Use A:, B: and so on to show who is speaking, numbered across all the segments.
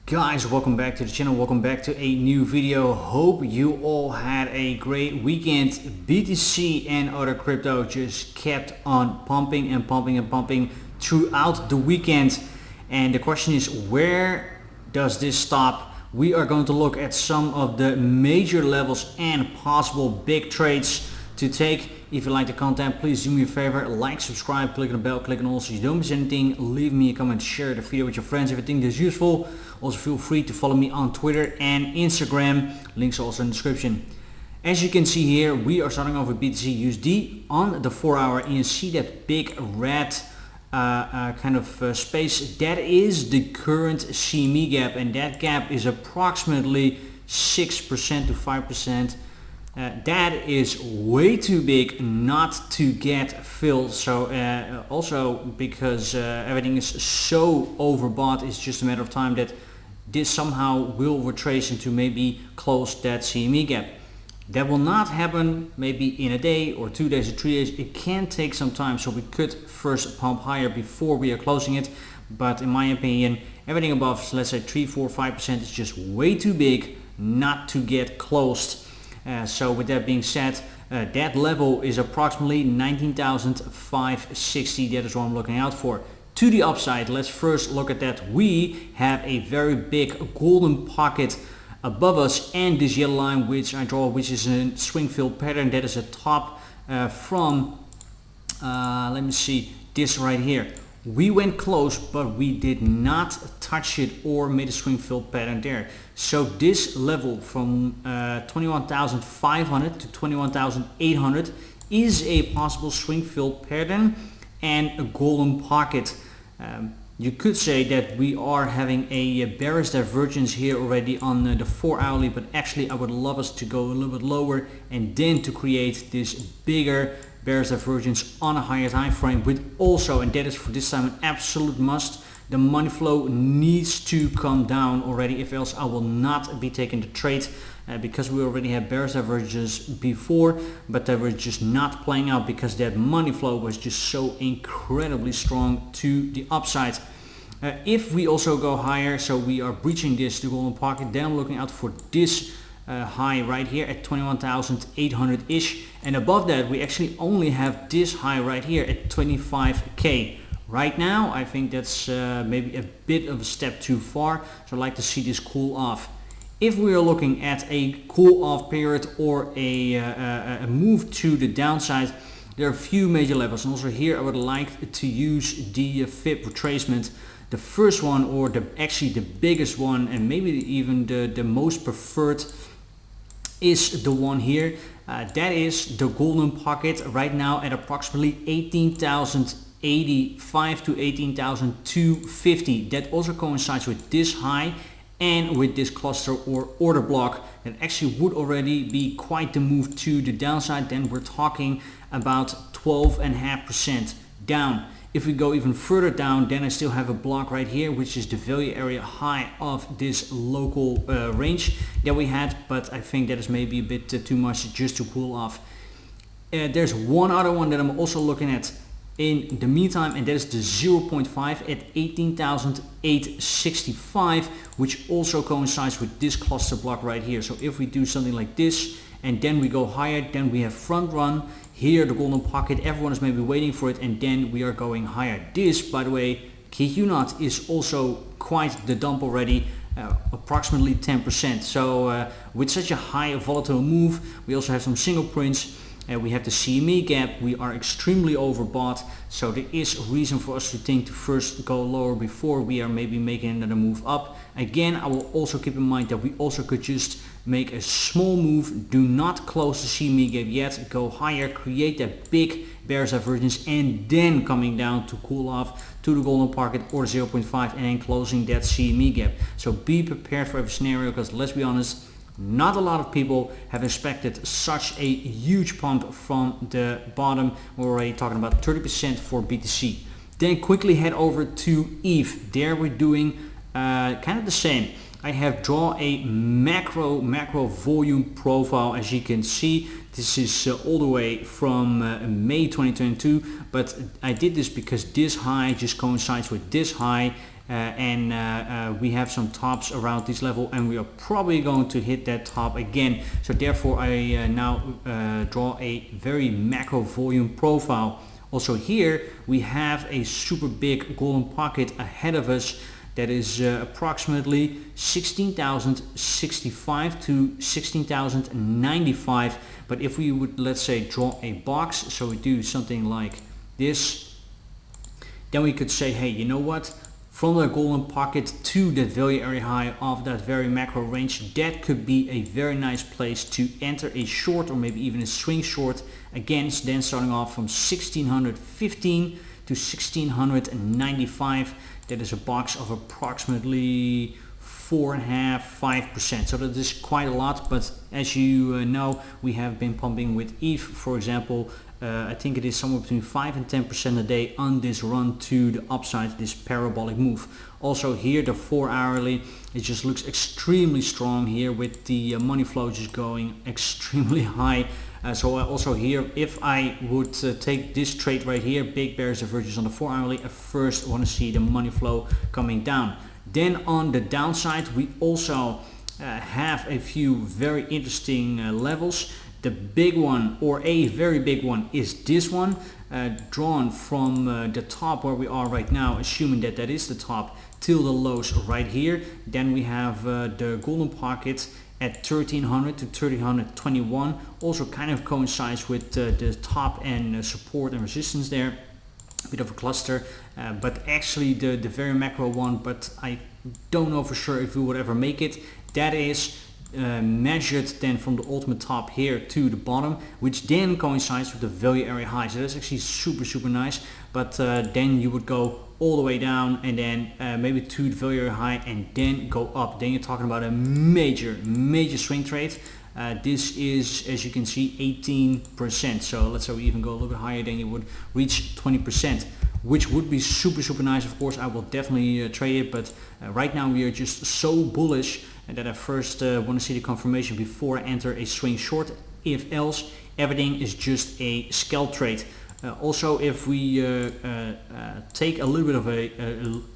A: Guys, welcome back to the channel, welcome back to a new video. Hope you all had a great weekend. BTC and other crypto just kept on pumping and pumping and pumping throughout the weekend. And the question is, where does this stop? We are going to look at some of the major levels and possible big trades to take. If you like the content, please do me a favor, like, subscribe, click on the bell, click on all so you don't miss anything. Leave me a comment, share the video with your friends if you think this is useful. Also feel free to follow me on Twitter and Instagram, links are also in the description. As you can see here, we are starting off with BTC USD on the 4 hour, and you see that big red space. That is the current CME gap, and that gap is approximately 6% to 5%. That is way too big not to get filled. So also because everything is so overbought, it's just a matter of time that this somehow will retrace into maybe close that CME gap. That will not happen maybe in a day or 2 days or 3 days. It can take some time, so we could first pump higher before we are closing it. But in my opinion, everything above, let's say 3, 4, 5% is just way too big not to get closed. So with that being said, that level is approximately 19,560. That is what I'm looking out for. To the upside, let's first look at that. We have a very big golden pocket above us and this yellow line which I draw, which is a swing filled pattern. That is a top from, let me see, this right here. We went close, but we did not touch it or made a swing filled pattern there. So this level from 21,500 to 21,800 is a possible swing filled pattern and a golden pocket. You could say that we are having a bearish divergence here already on the 4 hourly, but actually I would love us to go a little bit lower and then to create this bigger bearish divergence on a higher time frame with also, and that is for this time an absolute must, the money flow needs to come down already, if else I will not be taking the trade because we already had bearish divergences before, but they were just not playing out because that money flow was just so incredibly strong to the upside. If we also go higher, so we are breaching this the golden pocket, then I'm looking out for this high right here at 21,800 ish, and above that we actually only have this high right here at 25k. Right now I think that's maybe a bit of a step too far, so I'd like to see this cool off. If we are looking at a cool off period or a move to the downside, there are a few major levels, and also here I would like to use the FIB retracement. The first one, or actually the biggest one, and maybe even the most preferred, is the one here. That is the golden pocket right now at approximately 18,085 to 18,250. That also coincides with this high and with this cluster or order block. That actually would already be quite the move to the downside. Then we're talking about 12.5% down. If we go even further down, then I still have a block right here, which is the value area high of this local range that we had, but I think that is maybe a bit too much just to cool off. There's one other one that I'm also looking at in the meantime, and that is the 0.5 at 18,865, which also coincides with this cluster block right here. So if we do something like this and then we go higher, then we have front run here, the golden pocket, everyone is maybe waiting for it, and then we are going higher. This, by the way, kid you not, is also quite the dump already, approximately 10%. So with such a high volatile move, we also have some single prints. We have the CME gap, we are extremely overbought, so there is reason for us to think to first go lower before we are maybe making another move up. Again, I will also keep in mind that we also could just make a small move, do not close the CME gap yet, go higher, create that big bearish divergence, and then coming down to cool off to the golden pocket or 0.5 and then closing that CME gap. So be prepared for every scenario, because let's be honest, not a lot of people have expected such a huge pump from the bottom. We're already talking about 30% for BTC. Then quickly head over to ETH. There we're doing kind of the same. I have drawn a macro volume profile. As you can see, this is all the way from May 2022, but I did this because this high just coincides with this high we have some tops around this level, and we are probably going to hit that top again. So therefore I now draw a very macro volume profile. Also here we have a super big golden pocket ahead of us that is approximately 16,065 to 16,095. But if we would, let's say, draw a box, so we do something like this, then we could say, hey, you know what, from the golden pocket to the value area high of that very macro range, that could be a very nice place to enter a short, or maybe even a swing short. Again, then starting off from 1615 to 1695. That is a box of approximately 4.5–5%. So that is quite a lot, but as you know, we have been pumping with ETH, for example. I think it is somewhere between 5 and 10% a day on this run to the upside, this parabolic move. Also here, the 4 hourly, it just looks extremely strong here with the money flow just going extremely high. So also here, if I would take this trade right here, big bearish divergence on the 4 hourly, I first want to see the money flow coming down. Then on the downside, we also have a few very interesting levels. The big one, or a very big one, is this one, drawn from the top where we are right now, assuming that that is the top, till the lows right here. Then we have the golden pocket at 1300 to 1321, also kind of coincides with the top and support and resistance there. Bit of a cluster, but actually the very macro one, but I don't know for sure if we would ever make it. That is measured then from the ultimate top here to the bottom, which then coincides with the value area high. So that's actually super nice. But then you would go all the way down, and then maybe to the value area high, and then go up. Then you're talking about a major swing trade. This is, as you can see, 18%. So let's say we even go a little bit higher, then you would reach 20%, which would be super nice. Of course, I will definitely trade it, but right now we are just so bullish that I first want to see the confirmation before I enter a swing short. If else, everything is just a scalp trade. Also, if we take a little bit of a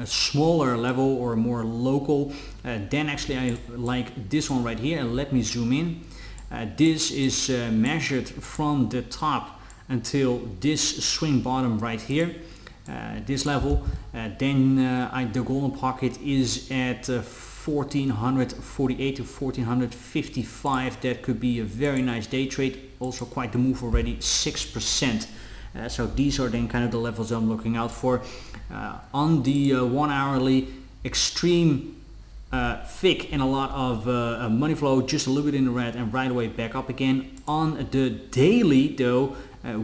A: smaller level or a more local, then actually I like this one right here. And let me zoom in. This is measured from the top until this swing bottom right here, this level. Then the golden pocket is at 1448 to 1455. That could be a very nice day trade. Also quite the move already, 6%. So these are then kind of the levels I'm looking out for. On the 1 hourly, extreme thick and a lot of money flow, just a little bit in the red and right away back up again. On the daily though,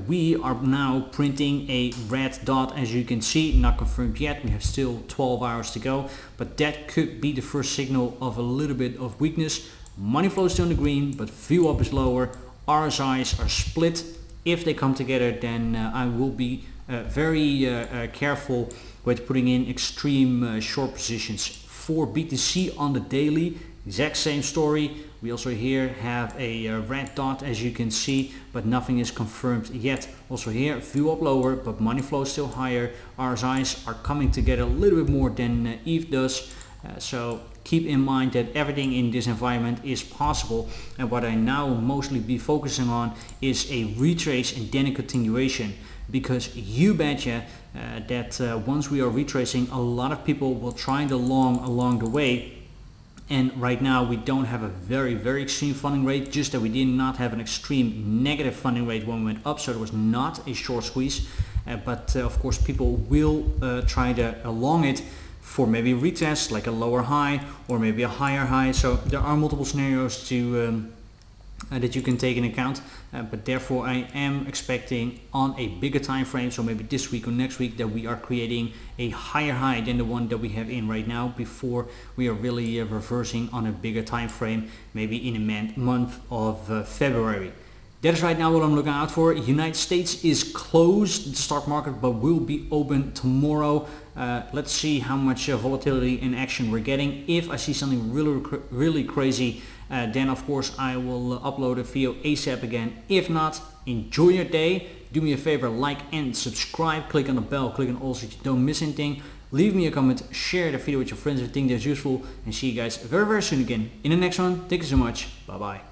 A: we are now printing a red dot, as you can see, not confirmed yet. We have still 12 hours to go, but that could be the first signal of a little bit of weakness. Money flow is still in the green, but view up is lower. RSIs are split. If they come together, then I will be very careful with putting in extreme short positions. For BTC on the daily, exact same story. We also here have a red dot, as you can see, but nothing is confirmed yet. Also here, view up lower, but money flow is still higher. RSIs are coming together a little bit more than ETH does. So keep in mind that everything in this environment is possible, and what I now mostly be focusing on is a retrace and then a continuation, because you betcha that once we are retracing, a lot of people will try the long along the way. And right now we don't have a very extreme funding rate, just that we did not have an extreme negative funding rate when we went up, so there was not a short squeeze. But of course people will try to along it for maybe retest, like a lower high or maybe a higher high. So there are multiple scenarios to that you can take in account, but therefore I am expecting on a bigger time frame, so maybe this week or next week, that we are creating a higher high than the one that we have in right now, before we are really reversing on a bigger time frame, maybe in a month of February. That is right now what I'm looking out for. United States is closed, the stock market, but will be open tomorrow. Let's see how much volatility and action we're getting. If I see something really crazy, then of course I will upload a video ASAP again. If not, enjoy your day. Do me a favor, like and subscribe. Click on the bell, click on all so you don't miss anything. leave me a comment, share the video with your friends if you think that's useful, and see you guys very soon again in the next one. Thank you so much. Bye bye.